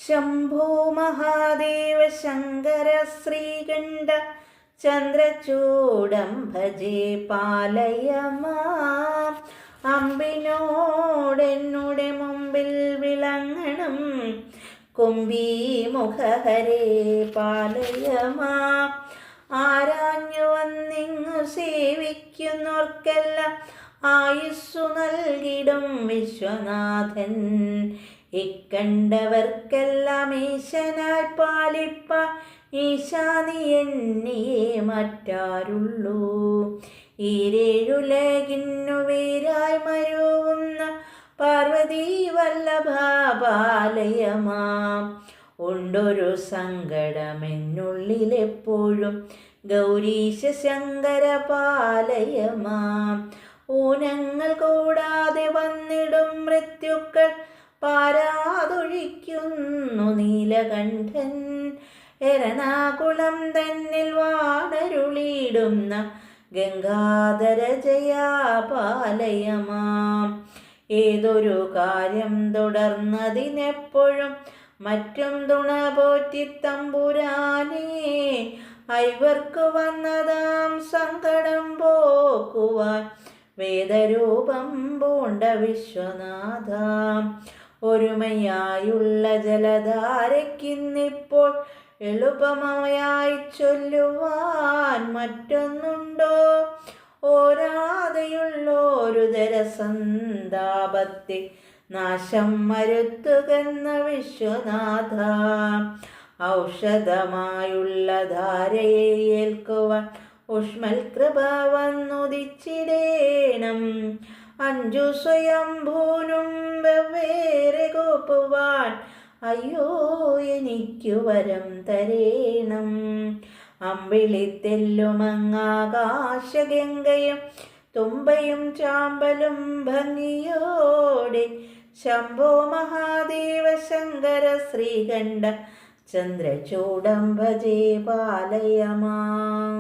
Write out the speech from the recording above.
ശംഭോ മഹാദേവ ശങ്കര ശ്രീകണ്ഠ ചന്ദ്രചൂഡം ഭജേ പാലയ മാം. അമ്പിനോടെന്നുടെ മുമ്പിൽ വിളങ്ങണം കുംഭീ മുഖഹരേ പാലയ മാം. ആരാഞ്ഞു വന്നിങ്ങു സേവിക്കുന്നവർക്കെല്ലാം ആയുസ്സു നൽകിടും വിശ്വനാഥൻ. ഇക്കണ്ടവർക്കെല്ലാം ഈശനായി പാലിപ്പാൻ ഈശാനി എന്നിയെ മറ്റാരുള്ളൂ. ഈരേഴുലകിന്നു വേരായി മരുവുന്ന പാർവതീ വല്ലഭ പാലയ മാം. ഉണ്ടൊരു സങ്കടമെന്നുള്ളിലെപ്പോഴും ഗൗരീശ ശങ്കര പാലയ മാം. ഊനങ്ങൾ കൂടാതെ വന്നിടും മൃത്യുക്കൾ പാരാതൊഴിക്കുന്നു നീലകണ്ഠൻ. എറണാകുളം തന്നിൽ വാണരുളിയിടുന്ന ഗംഗാധര ജയാ പാലയ മാം. ഏതൊരു കാര്യം തുടർന്നതിനെപ്പോഴും മറ്റും തുണ പോറ്റി തമ്പുരാനേ. ഐവർക്കു വന്നതാം സങ്കടം പോക്കുവാൻ വേദരൂപം പൂണ്ട വിശ്വനാഥ. ഒരുമയായുള്ള ജലധാരയ്ക്കിന്നിപ്പോൾ എളുപ്പമയായി ചൊല്ലുവാൻ മറ്റൊന്നുണ്ടോ? ഓരാതെയുള്ളൊരു ദരസന്താപത്തെ നാശം മരുത്തുകെന്ന വിശ്വനാഥ. ഔഷധമായുള്ള ധാരയെ ഏൽക്കുവാൻ ഉഷ്മൽ കൃപ വന്നുദിച്ചിടേണം. അഞ്ചു സ്വയംഭൂനും വെവ്വേറെ കോപ്പുവാൻ അയ്യോ എനിക്കു വരം തരേണം. അമ്പിളിത്തെല്ലുമങ്ങാകാശഗംഗയും തുമ്പയും ചാമ്പലും ഭംഗിയോടെ ശംഭോ മഹാദേവ ശങ്കര ശ്രീകണ്ഠ ചന്ദ്രചൂഡം ഭജേ പാലയ മാം.